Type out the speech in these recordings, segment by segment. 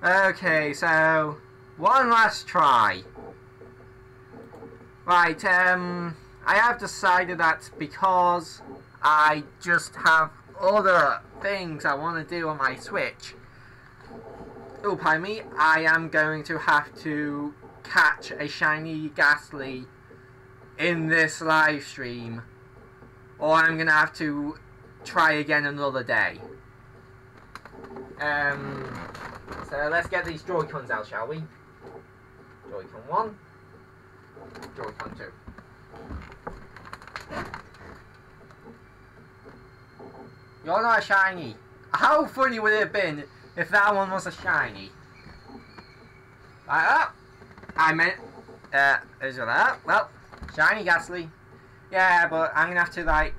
Okay, so one last try. Right, I have decided that because I just have other things I want to do on my Switch. Oh, pardon me, I am going to have to catch a shiny Gastly in this live stream, or I'm going to have to try again another day. So let's get these Joy-Cons out, shall we? Joy-Con 1, Joy-Con 2. You're not a shiny. How funny would it have been if that one was a shiny? Right up. I meant, is that? Well, shiny Gastly. Yeah, but I'm gonna have to like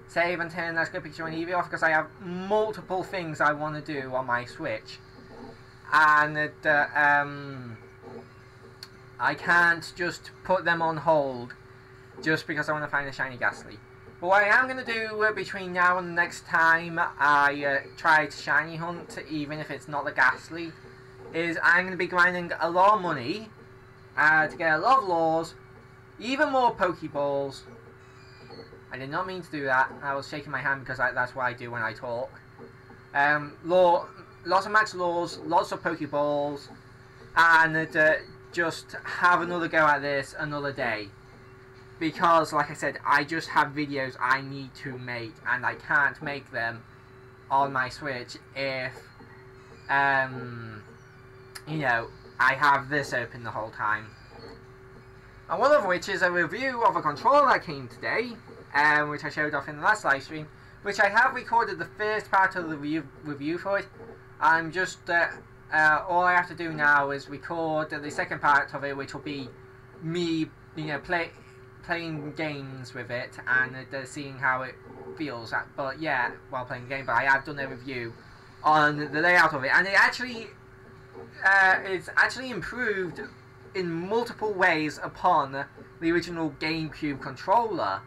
save and turn Let's Go Pikachu and Eevee off because I have multiple things I want to do on my Switch, and I can't just put them on hold just because I want to find a shiny Gastly. But what I am going to do between now and the next time I try to shiny hunt, even if it's not the Gastly, is I'm going to be grinding a lot of money to get a lot of lures, even more Pokeballs. I did not mean to do that. I was shaking my hand because that's what I do when I talk. Lots of max lures, lots of Pokeballs, and just have another go at this another day. Because, like I said, I just have videos I need to make, and I can't make them on my Switch if, you know, I have this open the whole time. And one of which is a review of a controller that came today, which I showed off in the last live stream, which I have recorded the first part of the review for it. I'm just, all I have to do now is record the second part of it, which will be me, you know, playing games with it and seeing how it feels. But yeah, while playing the game, but I have done a review on the layout of it, and it actually it's actually improved in multiple ways upon the original GameCube controller,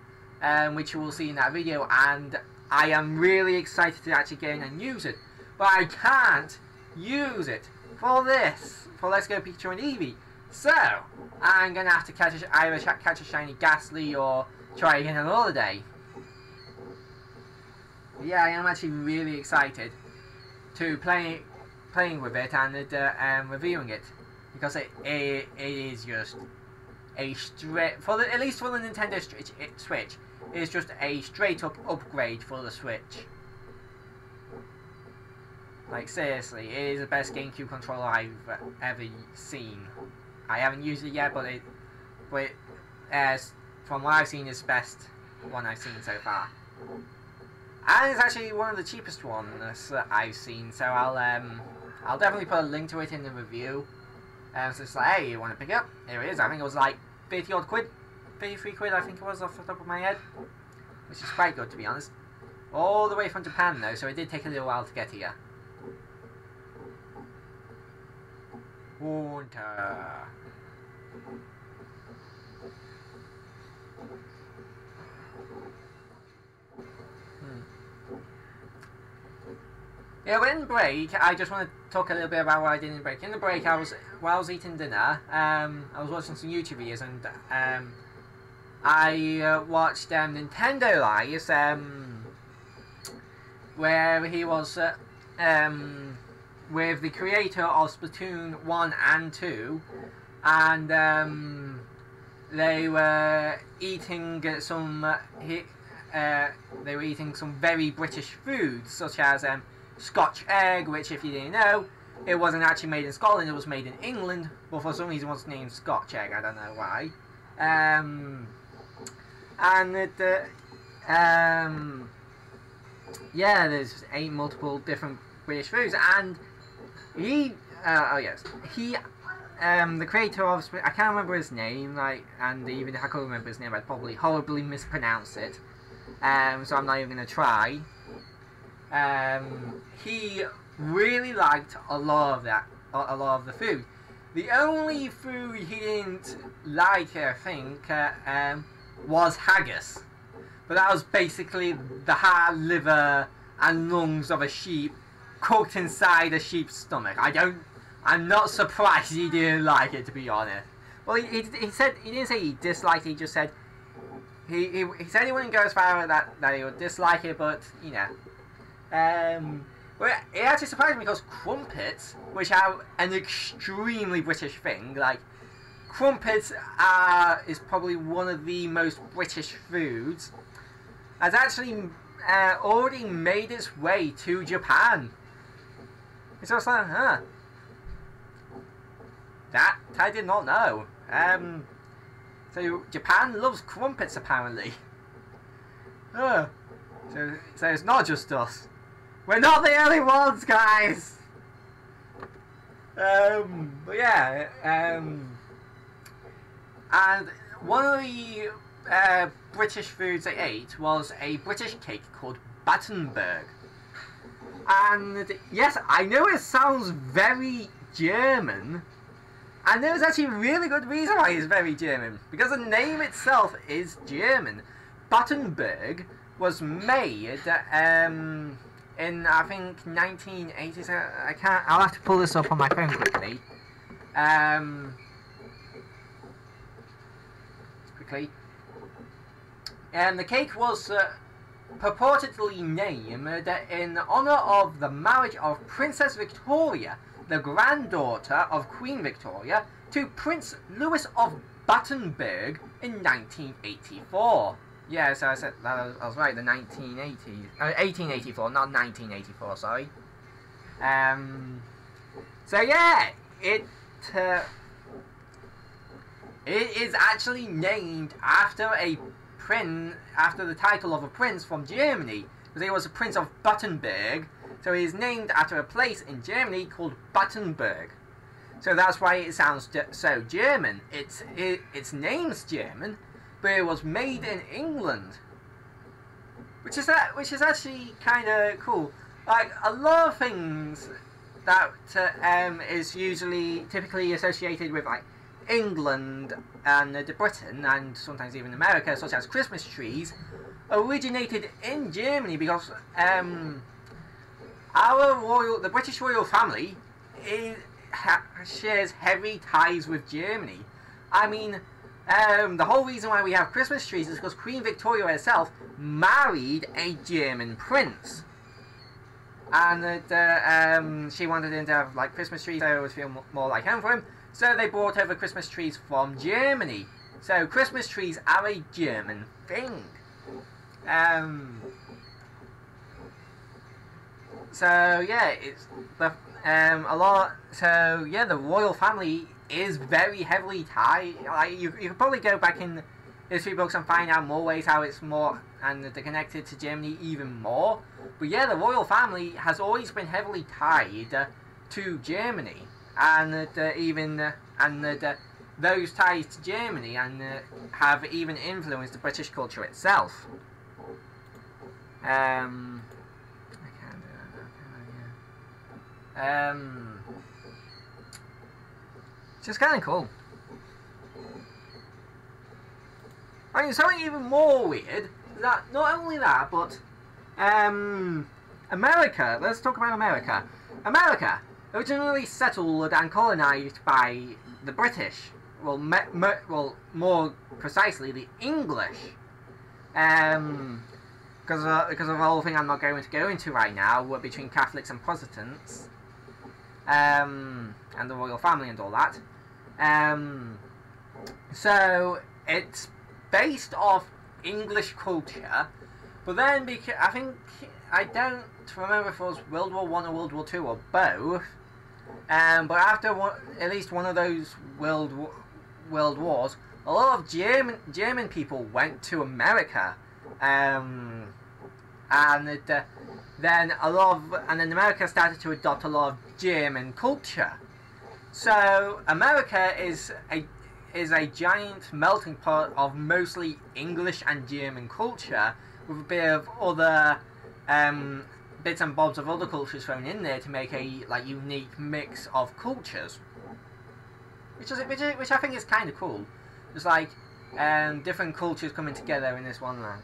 which you will see in that video, and I am really excited to actually get in and use it. But I can't use it for this, for Let's Go Pikachu and Eevee. So, I'm going to have to either catch a shiny Gastly or try again another day. Yeah, I am actually really excited to playing with it and reviewing it. Because it is just a straight, at least for the Nintendo Switch, it is just a straight up upgrade for the Switch. Like, seriously, it is the best GameCube controller I've ever seen. I haven't used it yet, but from what I've seen, it's the best one I've seen so far. And it's actually one of the cheapest ones that I've seen, so I'll definitely put a link to it in the review. So it's like, hey, you want to pick it up? Here it is. I think it was like 30 odd quid, 33 quid I think it was off the top of my head, which is quite good to be honest. All the way from Japan though, so it did take a little while to get here. Water. Yeah, but in the break, I just want to talk a little bit about what I did in the break. In the break, while I was eating dinner, I was watching some YouTube videos, and I watched Nintendo Live, where he was with the creator of Splatoon 1 and 2, and they were eating some very British foods, such as Scotch egg, which, if you didn't know, it wasn't actually made in Scotland, it was made in England, but for some reason it was named Scotch egg, I don't know why. Yeah, there's 8 multiple different British foods, and the creator of, I can't remember his name, and even if I could remember his name, I'd probably horribly mispronounce it, so I'm not even going to try. He really liked a lot of the food. The only food he didn't like, I think, was haggis. But that was basically the heart, liver, and lungs of a sheep cooked inside a sheep's stomach. I'm not surprised he didn't like it, to be honest. Well, he said, he didn't say he disliked it, he just said, he said he wouldn't go as far as that he would dislike it, but, you know. Well, it actually surprised me because crumpets, which are an extremely British thing, like, crumpets is probably one of the most British foods, has actually already made its way to Japan. It's just like, huh. That I did not know. So Japan loves crumpets apparently. So it's not just us. We're not the only ones, guys. But yeah. And one of the British foods they ate was a British cake called Battenberg. And yes, I know it sounds very German. And there's actually a really good reason why it's very German. Because the name itself is German. Battenberg was made in, I think, 1980s. I'll have to pull this up on my phone quickly. The cake was purportedly named in honour of the marriage of Princess Victoria, the granddaughter of Queen Victoria, to Prince Louis of Battenberg in 1984. Yeah, so I said that I was right. The 1884, not 1984. Sorry. So yeah, it is actually named after after the title of a prince from Germany, because he was a Prince of Battenberg. So it is named after a place in Germany called Battenberg. So that's why it sounds so German. Its name's German, but it was made in England, which is actually kind of cool. Like a lot of things that is typically associated with like England and Britain and sometimes even America, such as Christmas trees, originated in Germany because the British royal family shares heavy ties with Germany. I mean, the whole reason why we have Christmas trees is because Queen Victoria herself married a German prince. And she wanted him to have like Christmas trees so it would feel more like home for him. So they brought over Christmas trees from Germany. So Christmas trees are a German thing. So yeah, it's a lot. So yeah, the royal family is very heavily tied. Like you could probably go back in history books and find out more ways how it's more and they're connected to Germany even more. But yeah, the royal family has always been heavily tied to Germany, and those ties to Germany and have even influenced the British culture itself. It's just kind of cool. I mean, something even more weird is that not only that, but America. Let's talk about America. America, originally settled and colonized by the British. Well, more precisely, the English. Because of the whole thing I'm not going to go into right now, between Catholics and Protestants, and the royal family and all that. So it's based off English culture, but then I don't remember if it was World War I or World War II or both. But after at least one of those world wars, a lot of German people went to America, and then America started to adopt a lot of German culture. So America is a giant melting pot of mostly English and German culture, with a bit of other bits and bobs of other cultures thrown in there to make a unique mix of cultures, which I think is kind of cool. It's like different cultures coming together in this one land.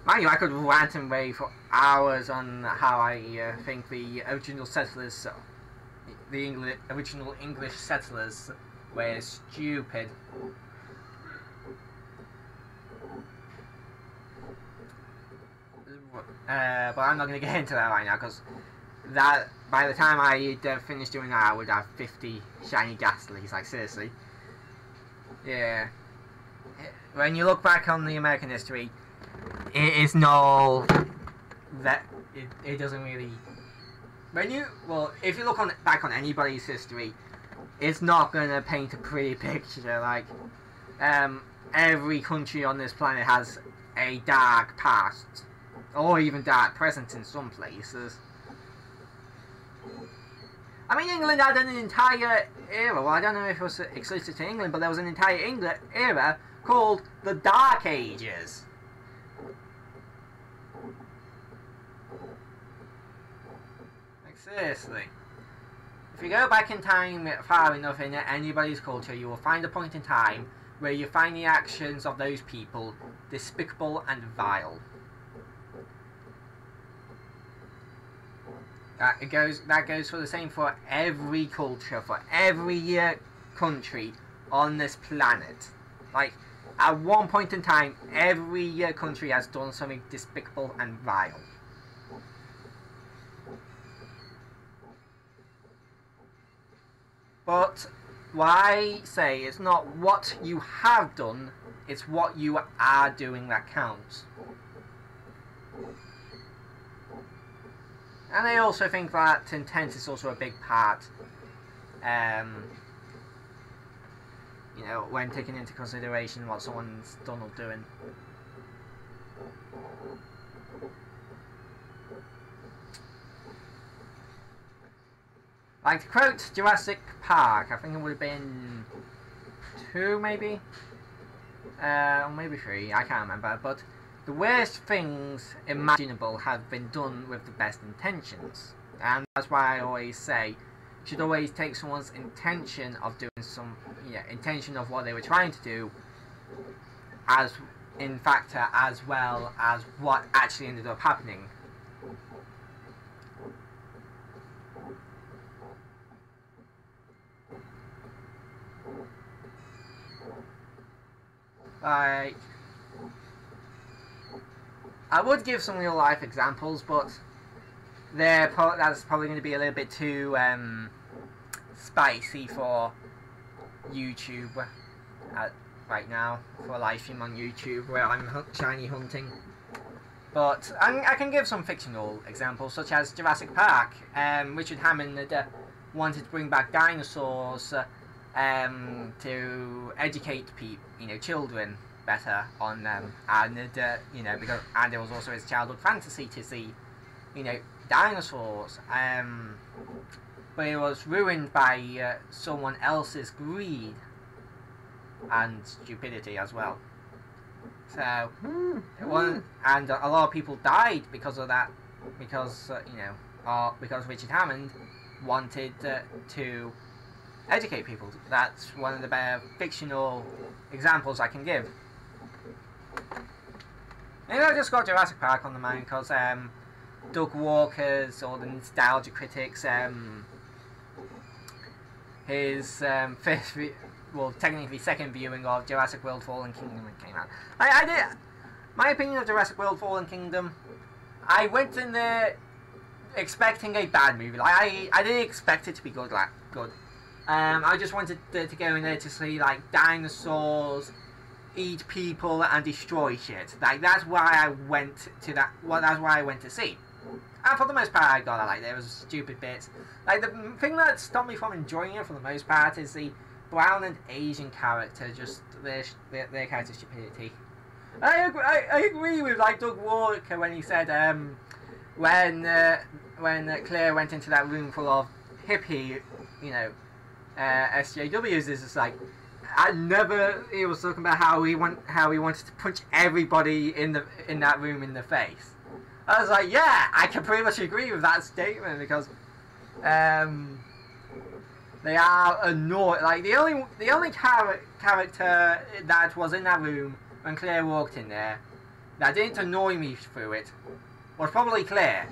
Mind you, I could rant and rave for hours on how I think the original settlers, original English settlers, were stupid. But I'm not going to get into that right now, because that by the time I finished doing that, I would have 50 shiny Gastlys. Like, seriously. Yeah. When you look back on the American history, it is no that it doesn't really. If you look back on anybody's history, it's not going to paint a pretty picture. Like, every country on this planet has a dark past, or even dark present in some places. I mean, England had an entire era. Well, I don't know if it was exclusive to England, but there was an entire era called the Dark Ages. Like, seriously. If you go back in time far enough in anybody's culture, you will find a point in time where you find the actions of those people despicable and vile. That goes for the same for every culture, for every country on this planet. Like, at one point in time, every country has done something despicable and vile. But what I say is not what you have done, it's what you are doing that counts. And I also think that intent is also a big part, you know, when taking into consideration what someone's done or doing. Like, to quote Jurassic Park, I think it would have been 2 maybe? Or maybe 3, I can't remember, but the worst things imaginable have been done with the best intentions. And that's why I always say, you should always take someone's intention of doing intention of what they were trying to do as in factor as well as what actually ended up happening. Like, I would give some real life examples, but that's probably going to be a little bit too spicy for YouTube right now, for a live stream on YouTube where I'm shiny hunting. But I can give some fictional examples, such as Jurassic Park. Richard Hammond wanted to bring back dinosaurs to educate children better on them, and and it was also his childhood fantasy to see dinosaurs, but it was ruined by someone else's greed and stupidity as well. So and a lot of people died because of that, because Richard Hammond wanted to educate people. That's one of the better fictional examples I can give. And I just got Jurassic Park on the mind because Doug Walker's, or the nostalgia critics, his technically second viewing of Jurassic World Fallen Kingdom came out. My opinion of Jurassic World Fallen Kingdom, I went in there expecting a bad movie. Like, I didn't expect it to be good. I just wanted to go in there to see dinosaurs eat people and destroy shit. That's why I went to that. Well, that's why I went to see. And for the most part, I got it. There was stupid bits. The thing that stopped me from enjoying it for the most part is the brown and Asian character, just their character stupidity. I agree with Doug Walker when he said when Claire went into that room full of hippie, SJWs, is just he was talking about how he wanted to punch everybody in that room in the face. I was like, yeah, I can pretty much agree with that statement, because they are annoying. The only character that was in that room when Claire walked in there that didn't annoy me through it was probably Claire.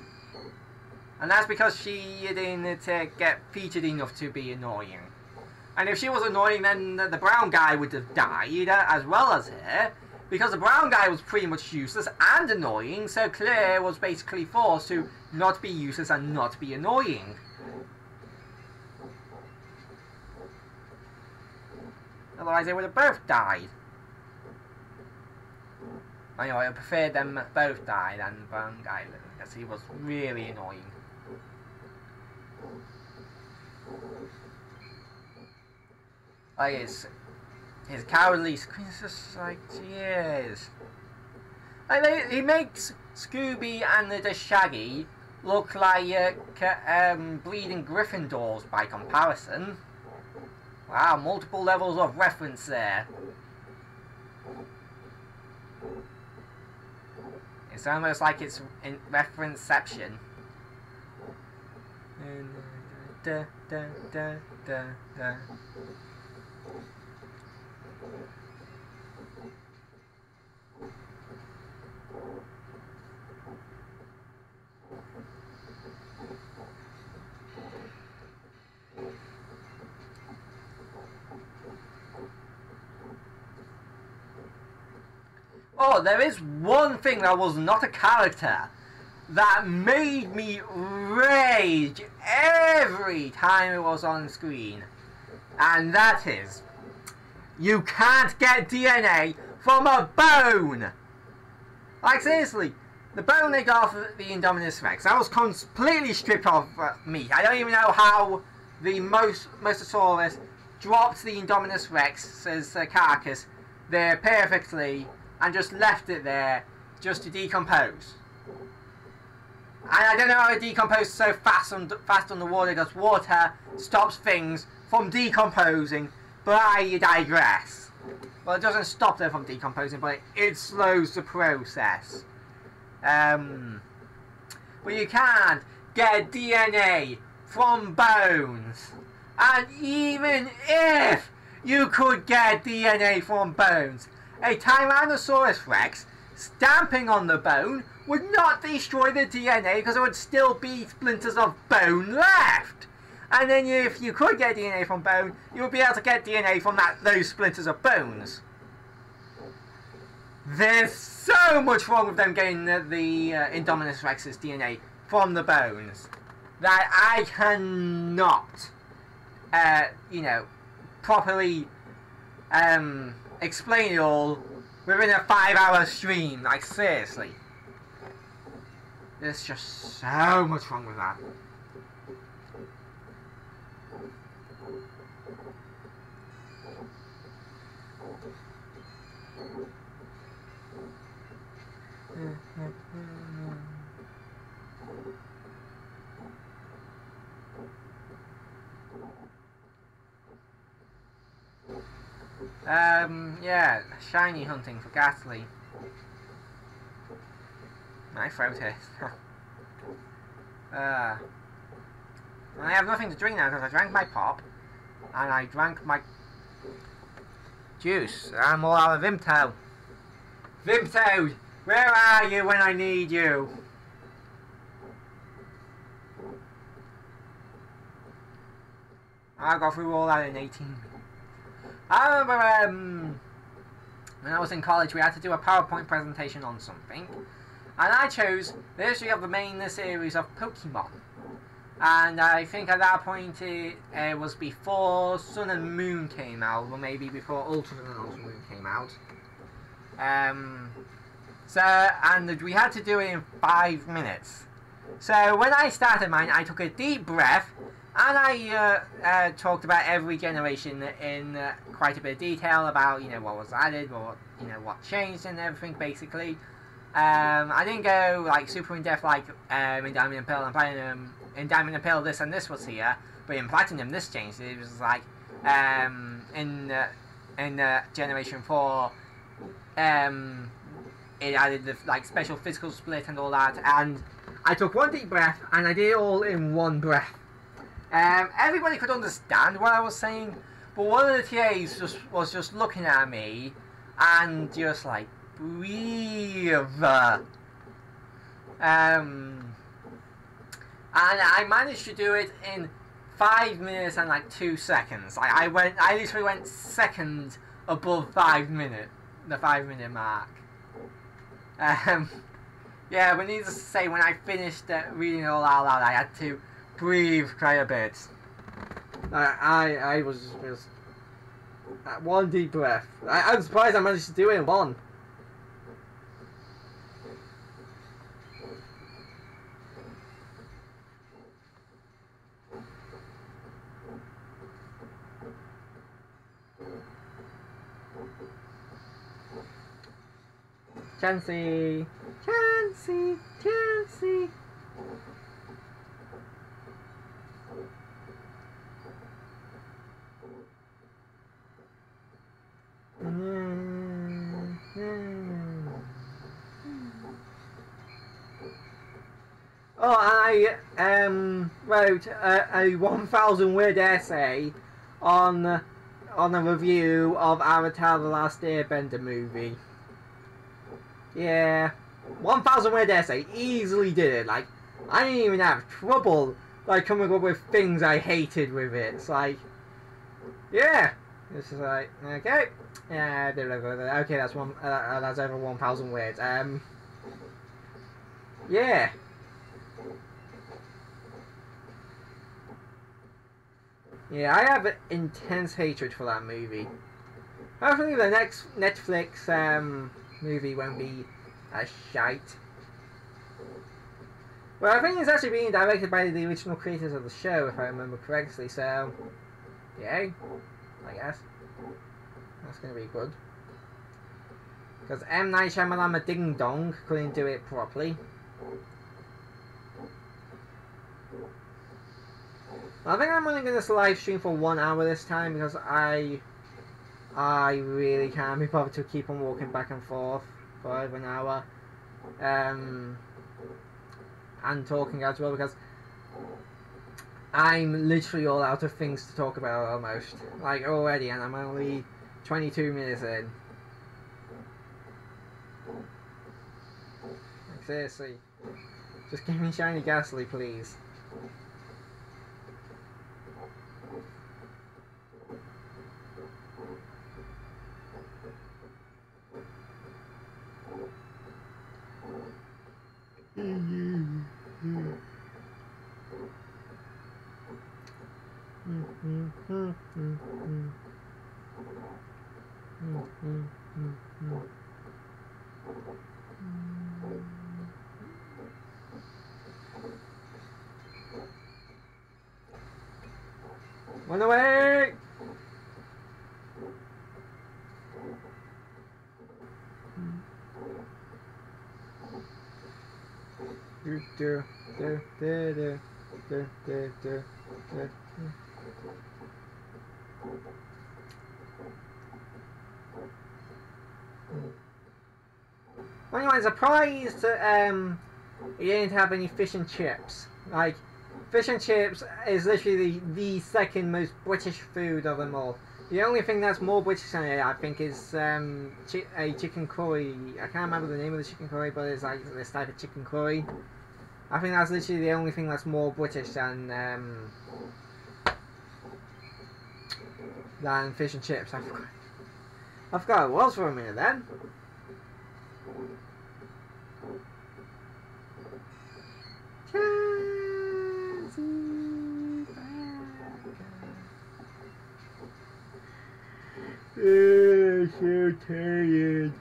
And that's because she didn't get featured enough to be annoying. And if she was annoying, then the brown guy would have died as well as her. Because the brown guy was pretty much useless and annoying, so Claire was basically forced to not be useless and not be annoying. Otherwise they would have both died. Anyway, I prefer them both die than the brown guy, because he was really annoying. Like his cowardly scream is just like, jeez. Like he makes Scooby and the Shaggy look like bleeding Gryffindors by comparison. Wow, multiple levels of reference there. It's almost like it's in referenceception. Da, da, da, da, da. Oh, there is one thing that was not a character that made me rage every time it was on screen. And that is, you can't get DNA from a bone! Like seriously, the bone they got off the Indominus Rex, that was completely stripped of meat. I don't even know how the Mosasaurus dropped the Indominus Rex's carcass there perfectly and just left it there just to decompose. And I don't know how it decomposes so fast on the water, because water stops things from decomposing, but I digress. Well, it doesn't stop them from decomposing, but it slows the process. But you can't get DNA from bones. And even if you could get DNA from bones, a Tyrannosaurus Rex stamping on the bone would not destroy the DNA, because there would still be splinters of bone left. And then if you could get DNA from bone, you would be able to get DNA from those splinters of bones. There's so much wrong with them getting the Indominus Rex's DNA from the bones that I cannot, properly explain it all within a 5-hour stream. Like seriously, there's just so much wrong with that. Yeah, shiny hunting for Gastly. My throat hurts. I have nothing to drink now because I drank my pop and I drank my juice. I'm all out of Vimto. Vimto, where are you when I need you? I got through all that in 18 minutes. I remember when I was in college we had to do a PowerPoint presentation on something, and I chose the history of the main series of Pokemon. And I think at that point it was before Sun and Moon came out, or maybe before Ultra Sun and Ultra Moon came out. And we had to do it in 5 minutes. So when I started mine, I took a deep breath, and I talked about every generation in quite a bit of detail about what was added, or what changed and everything basically. I didn't go like super in depth like in Diamond and Pearl and Platinum. In Diamond and Pearl this and this was here, but in Platinum this changed. It was like in Generation 4 it added the special physical split and all that, and I took one deep breath and I did it all in one breath. Everybody could understand what I was saying, but one of the TAs was just looking at me and just like, breathe. And I managed to do it in 5 minutes and like 2 seconds. I literally went second above 5 minutes, the 5 minute mark. Yeah, but needless to say, when I finished reading it all out loud, I had to breathe quite a bit. I was just one deep breath. I'm surprised I managed to do it in one. Chansey! Chansey! Chansey! Oh, I wrote a 1,000 word essay on a review of Avatar: The Last Airbender movie. Yeah, 1,000 word essay, easily did it. Like, I didn't even have trouble like coming up with things I hated with it. It's like, yeah, it's just like, okay, yeah, okay, that's over 1,000 words. Yeah. Yeah, I have intense hatred for that movie. Hopefully the next Netflix movie won't be a shite. Well, I think it's actually being directed by the original creators of the show, if I remember correctly, so yay, I guess. That's going to be good. Because M. Night Shyamalan Ding Dong couldn't do it properly. I think I'm only going to live stream for 1 hour this time because I really can't be bothered to keep on walking back and forth for over an hour. And talking as well because I'm literally all out of things to talk about almost. Like already, and I'm only 22 minutes in. Like seriously. Just give me shiny Gastly, please. Run away! Anyway, I'm surprised you didn't have any fish and chips. Like, fish and chips is literally the second most British food of them all. The only thing that's more British than it, I think, is a chicken curry. I can't remember the name of the chicken curry, but it's like this type of chicken curry. I think that's literally the only thing that's more British than fish and chips. I forgot it was for a minute then. So tired.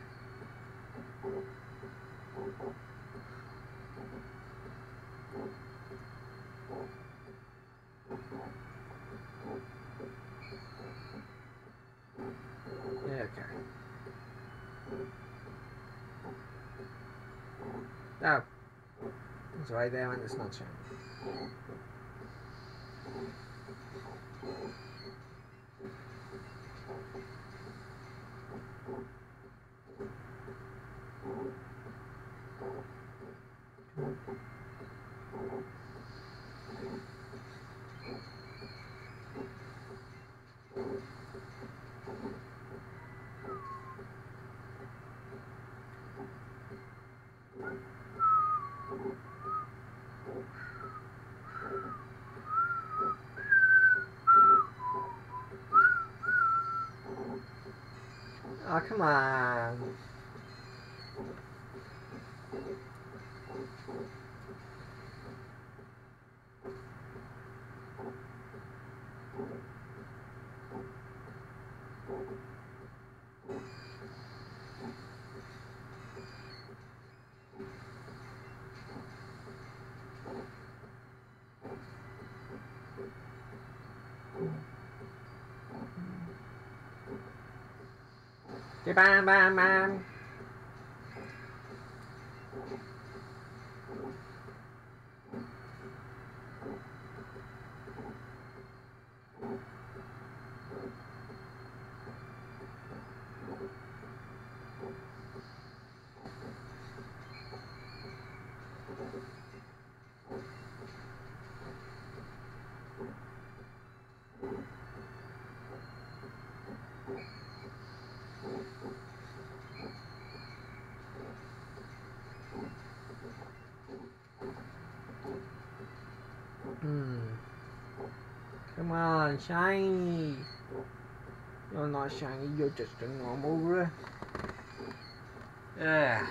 Okay. Oh. It's right there when it's not showing. Oh, come on. Bam, bam, bam. Come on, shiny. You're not shiny, you're just a normal. Yeah.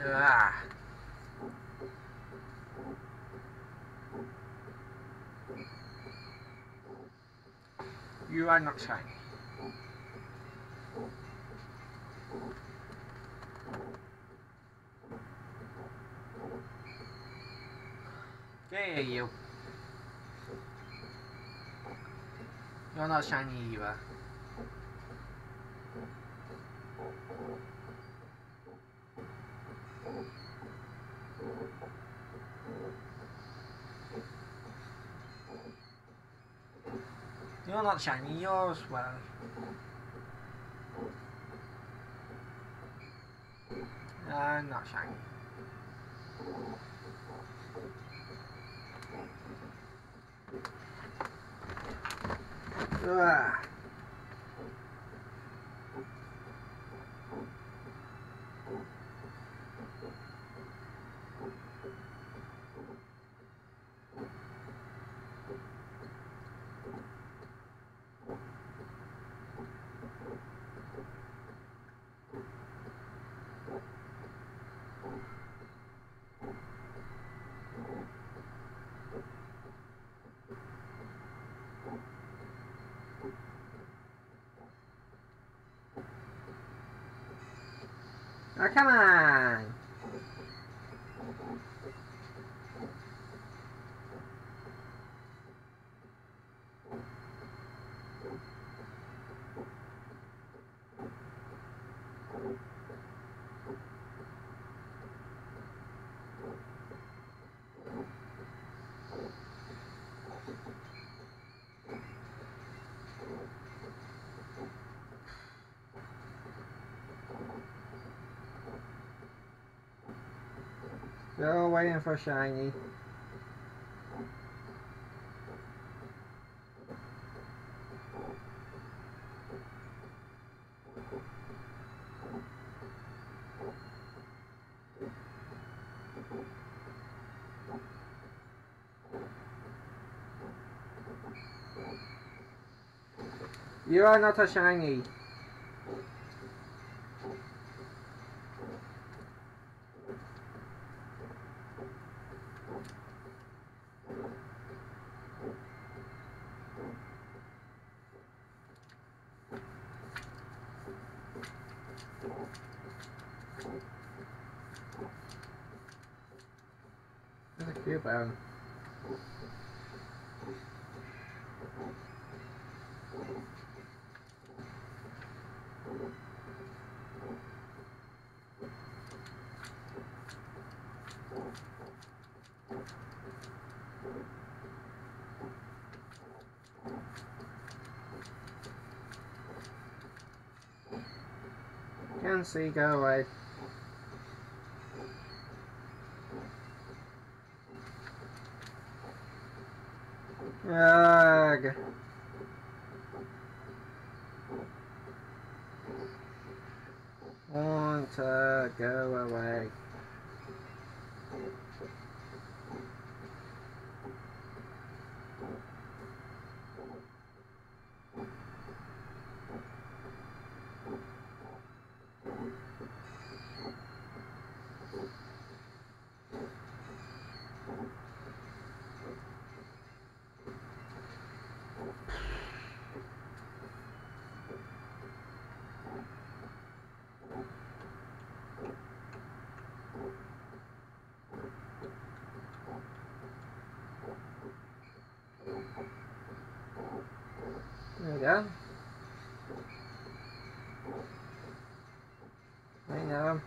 Ah. You are not shiny. Yeah, you. You're not shiny either. You're not shiny, you're as well. I'm not shiny. Ugh. Oh, come on! Still waiting for shiny. You are not a shiny. That's a cute one. Can't see, go away. Ugh. Want to go away. There we go. I know.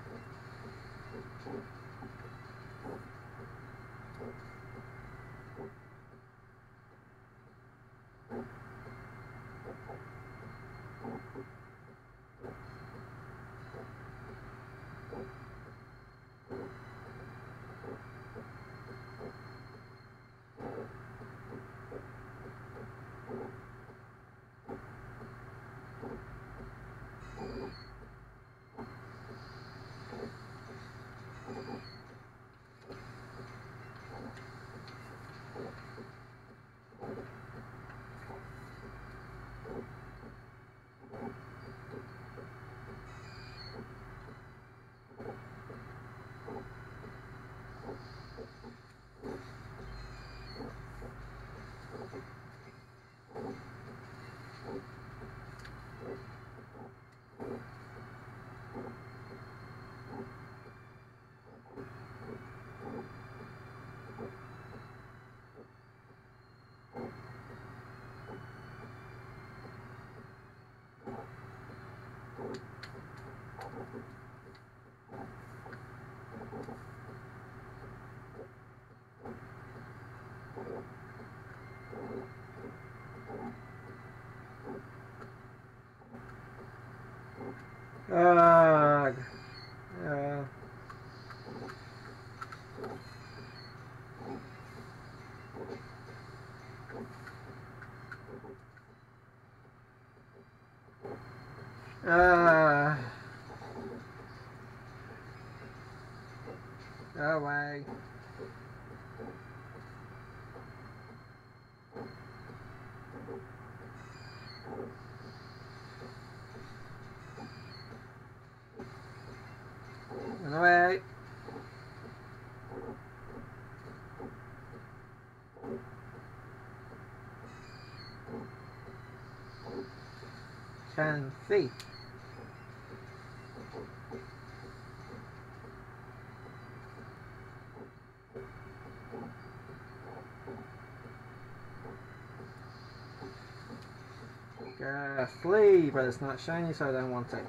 Ugh. Go away. Run away. Can see. Gastly, but it's not shiny, so I don't want it.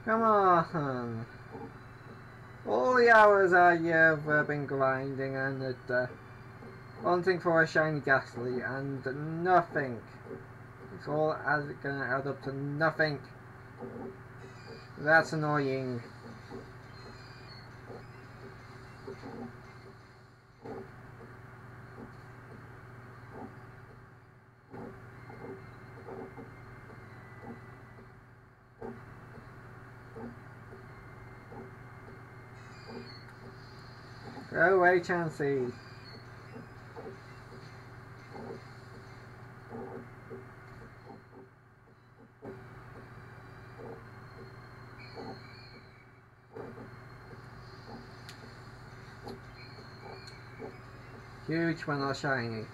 Come on! All the hours I've been grinding and wanting for a shiny Gastly and nothing. It's all gonna add up to nothing. That's annoying. Go away, Chansey. Huge when not shiny.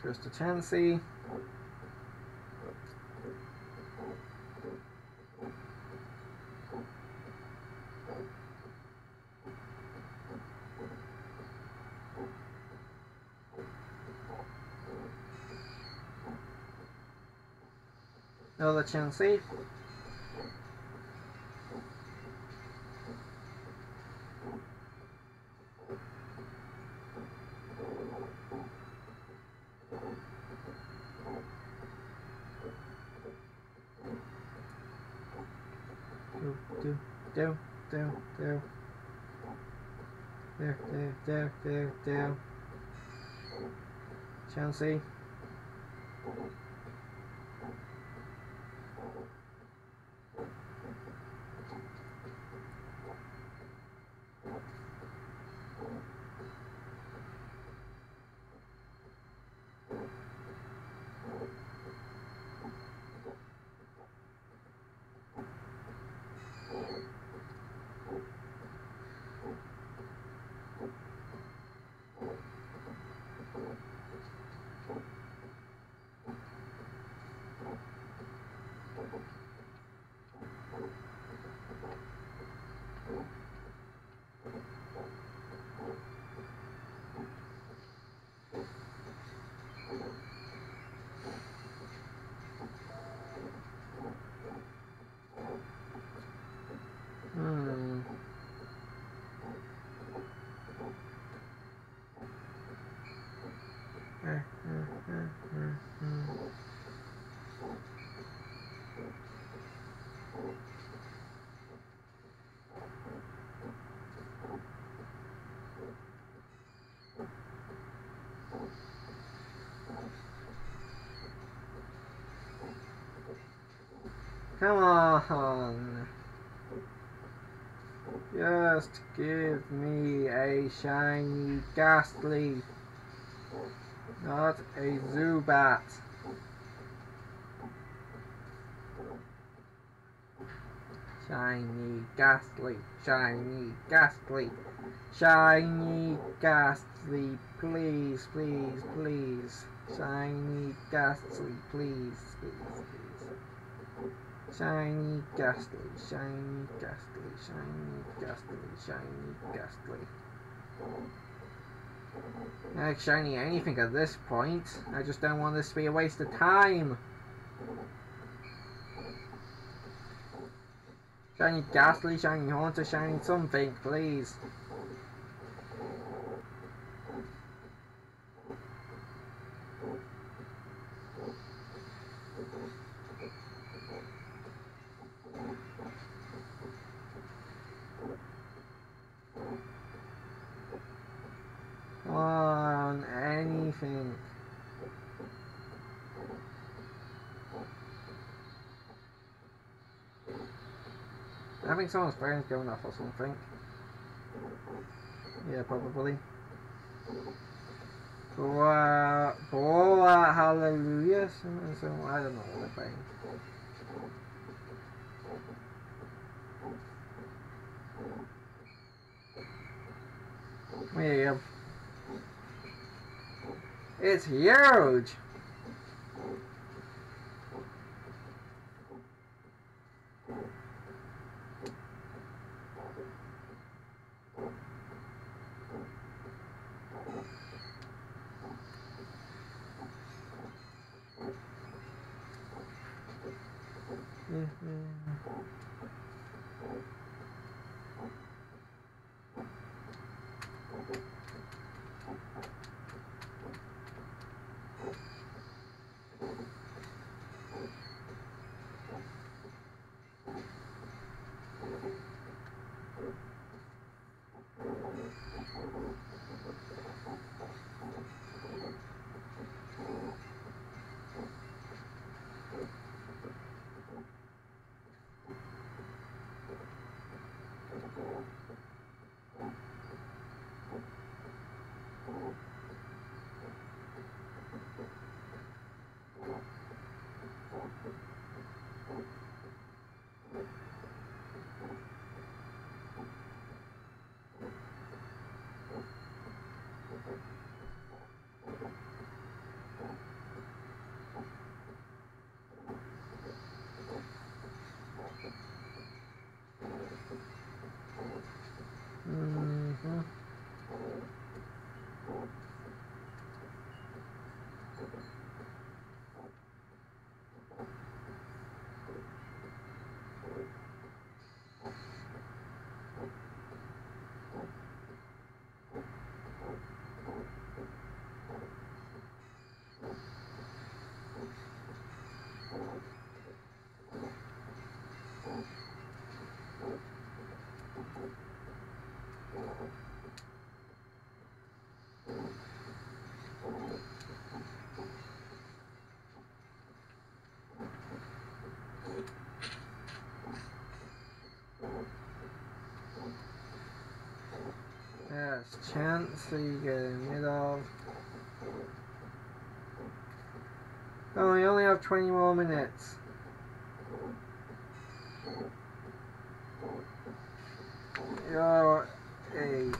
Just a Chansey. Another Chelsea. Do. There. Chelsea. Come on. Just give me a shiny Gastly, not a Zubat. Shiny Gastly, shiny Gastly, shiny Gastly, please, please, please. Shiny Gastly, please, please, please. Shiny Gastly, shiny Gastly, shiny Gastly, shiny Gastly. Not shiny anything at this point. I just don't want this to be a waste of time. Shiny Gastly, shiny Haunter, shiny something, please. Come on, anything. I think someone's phone's going off or something. Yeah, probably. Boa, hallelujah. So I don't know what they're playing. There you go. It's huge! chance to get rid of. Oh, we only have 20 more minutes. You're a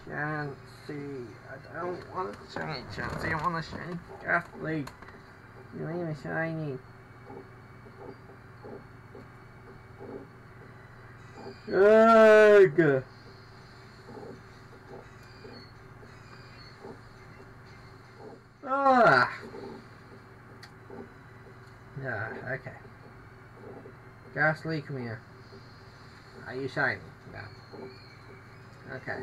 Chansey. I don't want a shiny Chansey, I want a shiny Gastly. You ain't a shiny. Ugh. Ah. Yeah, okay. Gastly, come here. Are you shiny? No. Okay.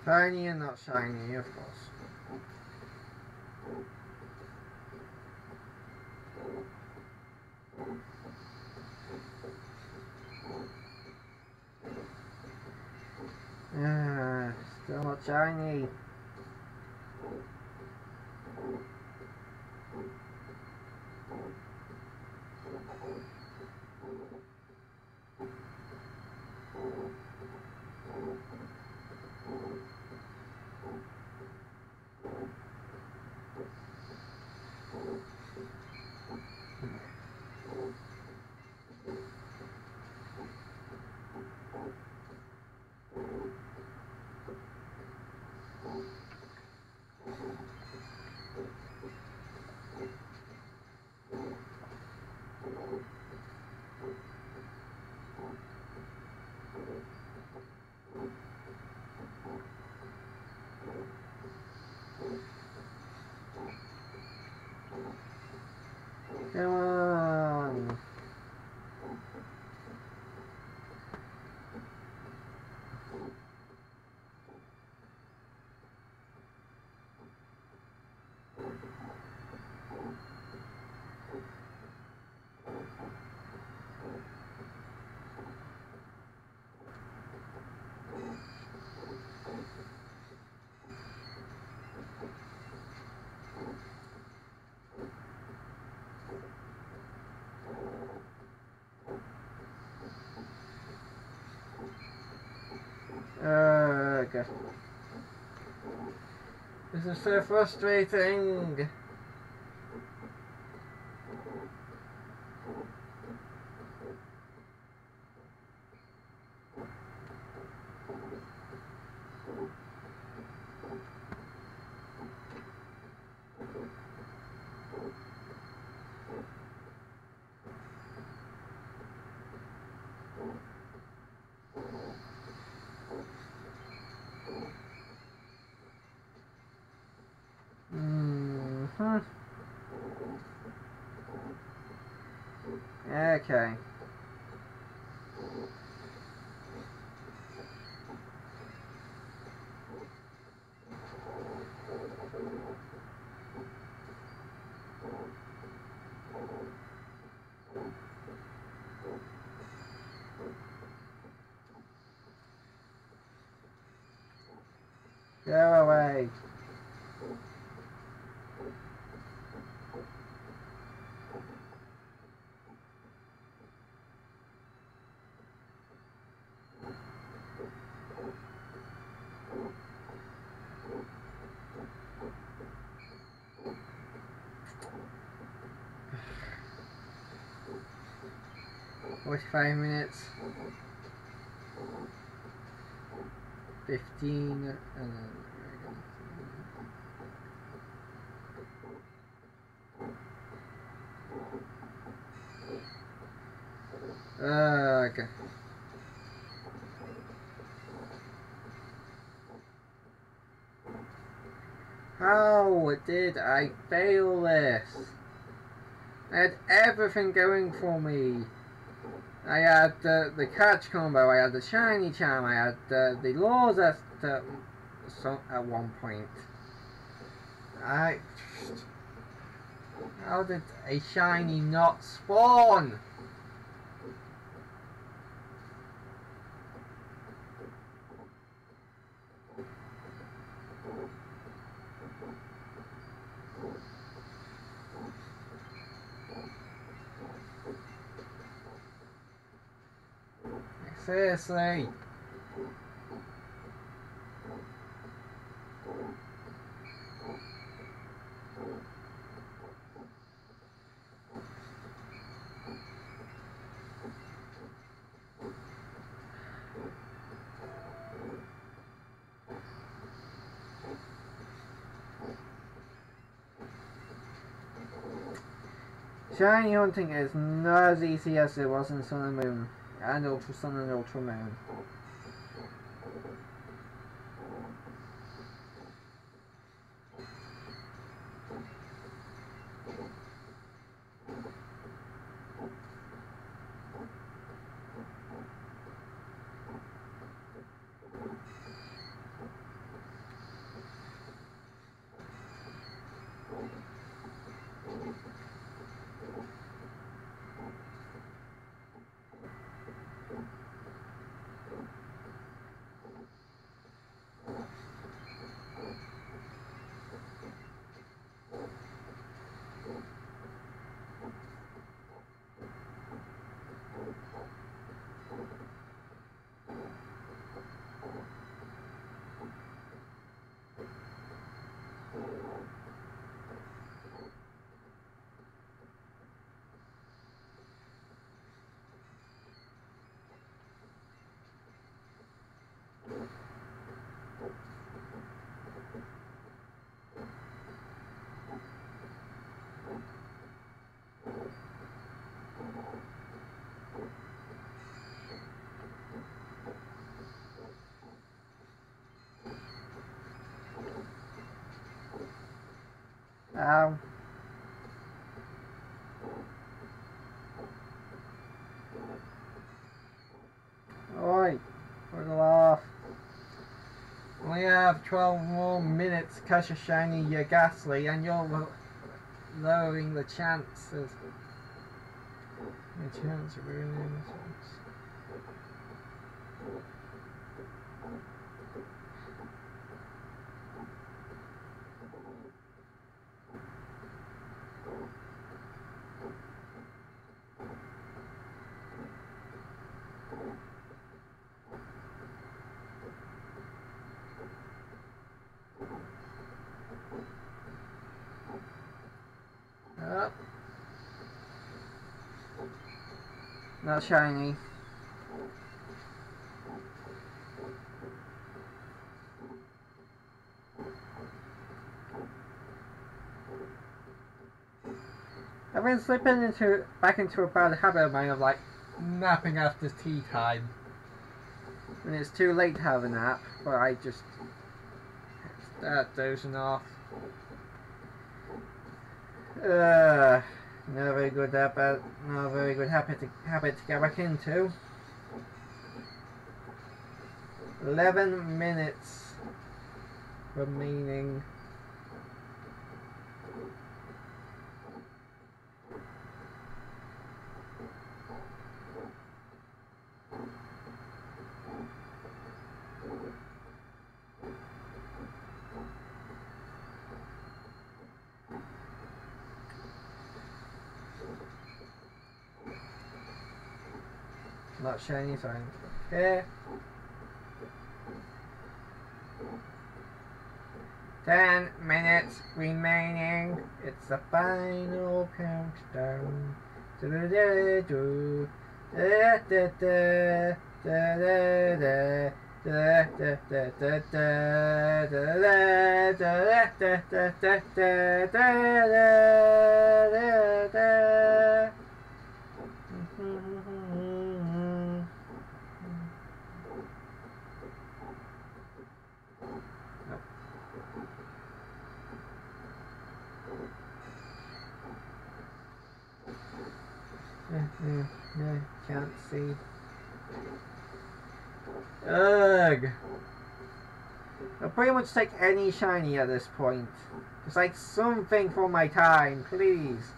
Shiny and not shiny, of course. Still not shiny. Come on. Okay. This is so frustrating. Okay. Go away. "45 minutes, 15, and then okay. How did I fail this? I had everything going for me. I had the catch combo, I had the shiny charm, I had the laws at one point. How did a shiny not spawn? Seriously. Shiny hunting is not as easy as it was in Sun and Moon, and Ultra Sun and Ultra Moon. Oi, for the laugh. We have 12 more minutes to catch a shiny Gastly, and you're lowering the chances. The chance of ruining the chance. Not shiny. I've been slipping back into a bad habit of mine of like napping after tea time. And it's too late to have a nap, but I just start dozing off. Not a very good habit. Not a very good habit to get back into. 11 minutes remaining. Not shiny, sorry. Okay. 10 minutes remaining. It's the final countdown. No, can't see. Ugh. I'll pretty much take any shiny at this point. Just like something for my time, please.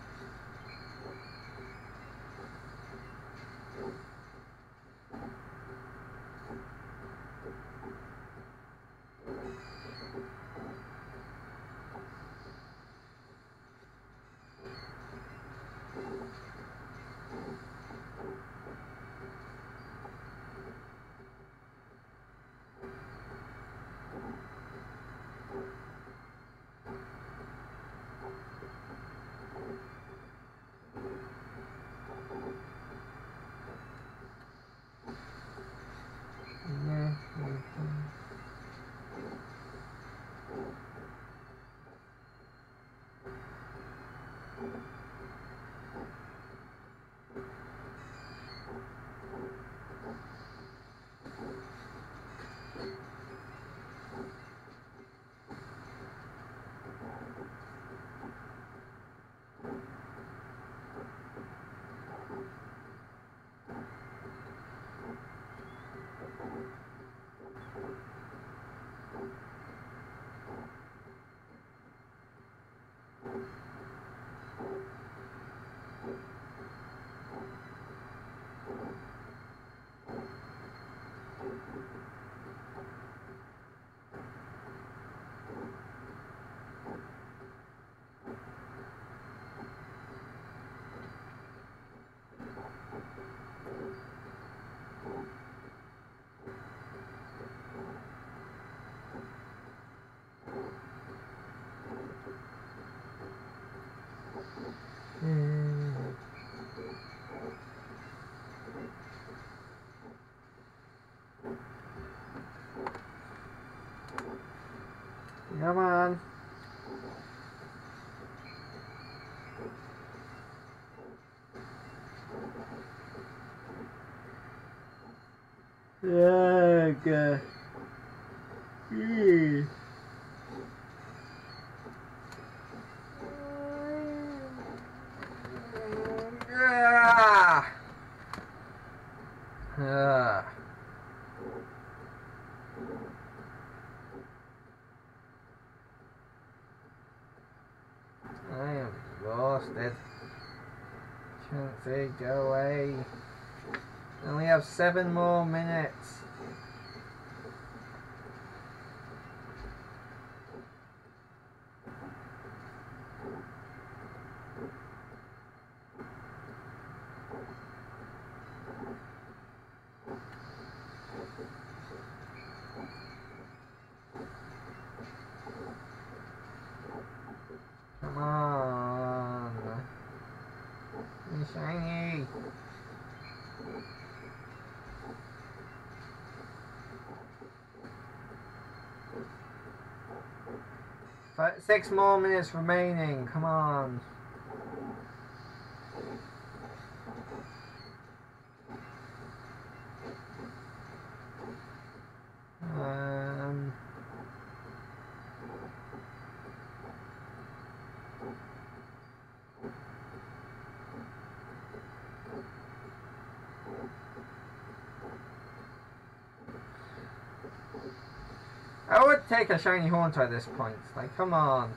Come on. Ugh. I am exhausted. Can't say go away. I only have 7 more minutes. Come on. Be shiny. But 6 more minutes remaining. Come on. I would take a shiny Haunter at this point. Like, come on.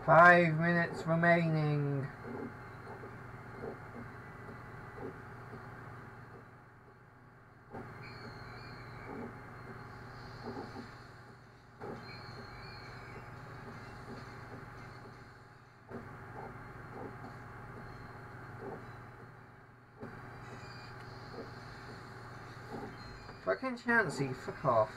Five minutes remaining. Fucking Chansey, fuck off.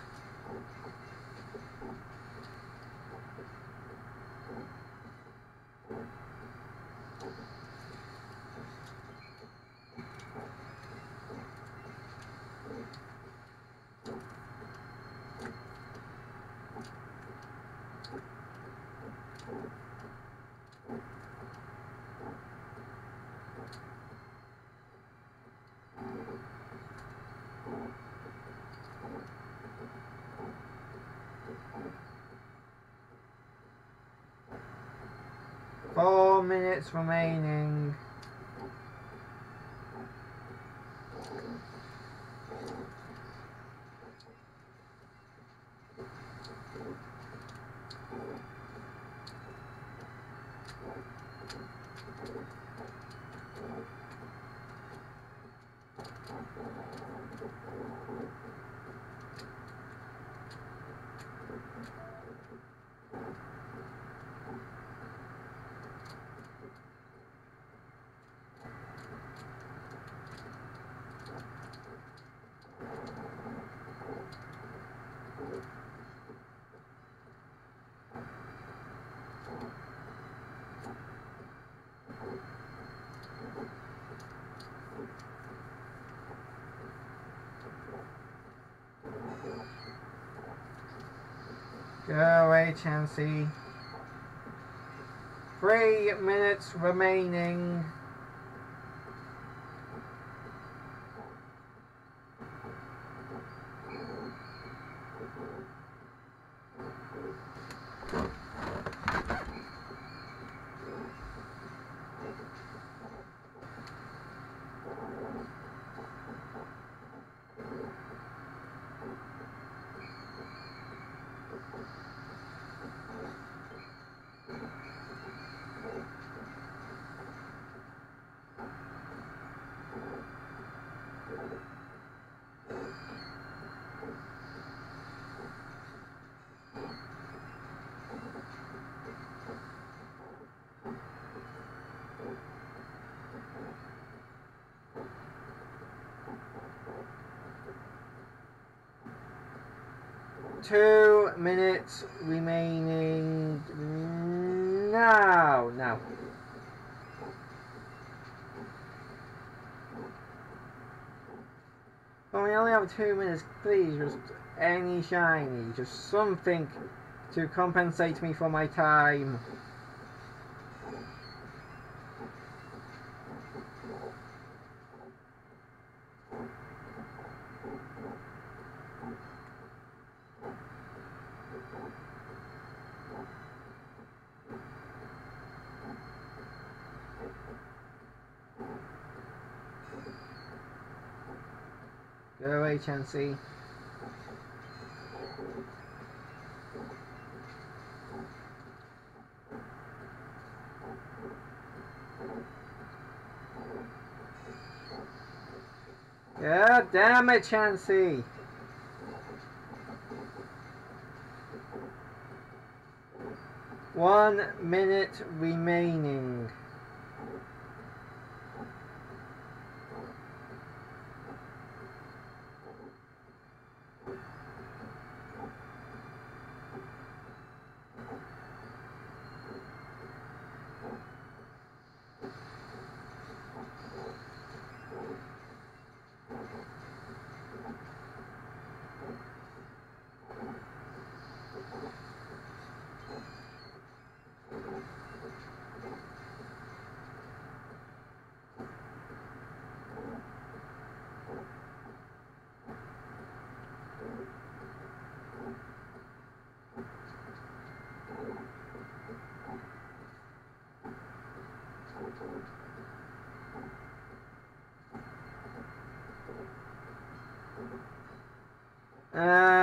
minutes remaining. Go away, Chansey. 3 minutes remaining. Two minutes remaining now. Now. Well, we only have 2 minutes. Please, just any shiny, just something to compensate me for my time. Go away, Chansey. God damn it, Chansey. One minute remaining. And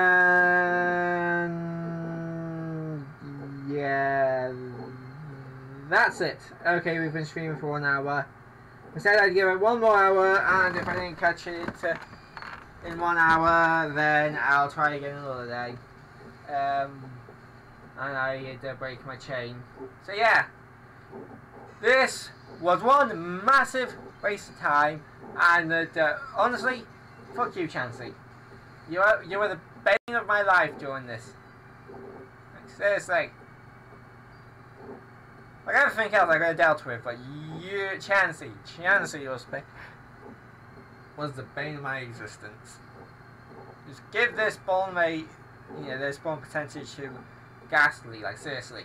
yeah, that's it. Okay, we've been streaming for 1 hour. I said I'd give it 1 more hour, and if I didn't catch it in 1 hour, then I'll try again another day. And I had to break my chain. So yeah, this was one massive waste of time, and honestly, fuck you, Chansey. You were the bane of my life during this. Like, seriously. Like everything else I could have dealt with, but you, Chansey was the bane of my existence. Just give this spawn rate, this spawn percentage to Gastly, like seriously.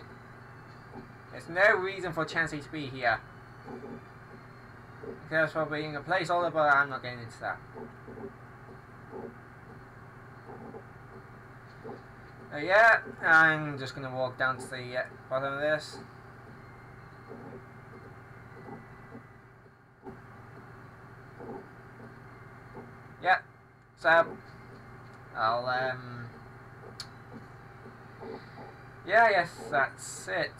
There's no reason for Chansey to be here. Because for being a placeholder, but I'm not getting into that. Yeah, I'm just going to walk down to the bottom of this. yeah. So I'll yeah, yes, that's it.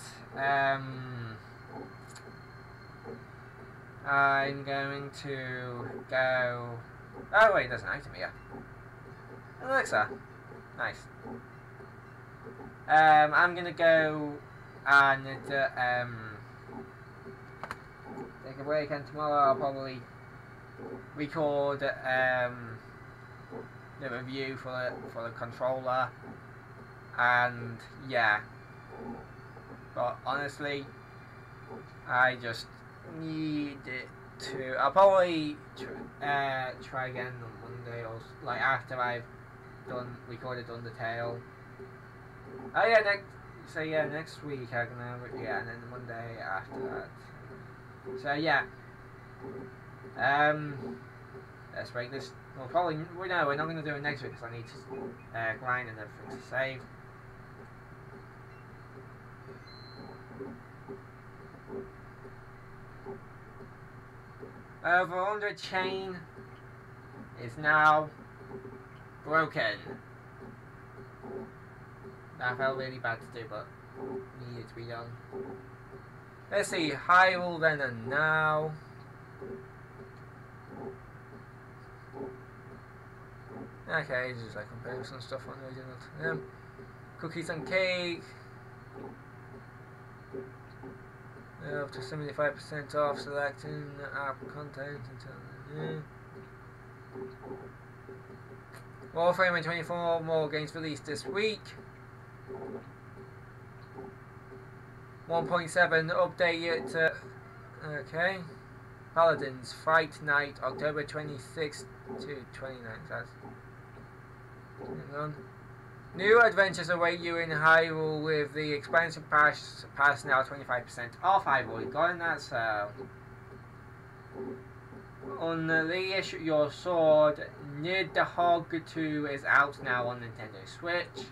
I'm going to go. Oh wait, there's an item here. Alexa, nice. I'm gonna go and take a break, and tomorrow I'll probably record the review for the controller, and yeah. But honestly, I just need it to. I'll probably try again on Monday, or like after I've recorded Undertale. Oh yeah, next week I can have it, yeah, and then the Monday after that. So yeah, let's break this. We're not going to do it next week because I need to grind and everything to save. Over 100 chain is now broken. That felt really bad to do, but needed to be done. Let's see, Hyrule then and now. Okay, just like comparing some stuff on the original. Cookies and cake. Up to 75% off selecting app content until Warframe and 24 more games released this week. 1.7 update to okay. Paladins Fight Night October 26th to 29th. That's hang on. New adventures await you in Hyrule with the expansion pass now 25% off. I've already gotten that, so unleash your sword. Nidhogg 2 is out now on Nintendo Switch.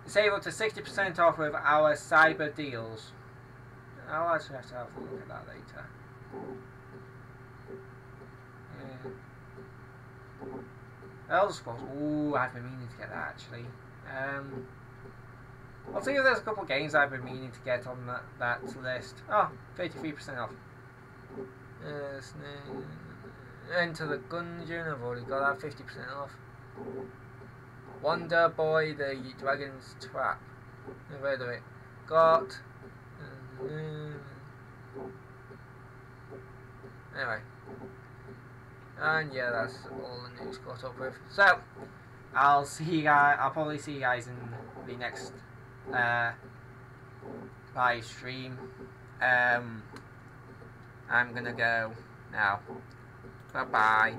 Save up to 60% off with our cyber deals. I'll actually have to have a look at that later. Elder Scrolls. Ooh, I've been meaning to get that actually. I'll see if there's a couple of games I've been meaning to get on that list. Oh, 33% off. Enter the Gungeon. I've already got that 50% off. Wonder Boy, the Dragon's Trap. Never heard of it. Got. Anyway. And yeah, that's all the news caught up with. So, I'll probably see you guys in the next live stream. I'm gonna go now. Bye bye.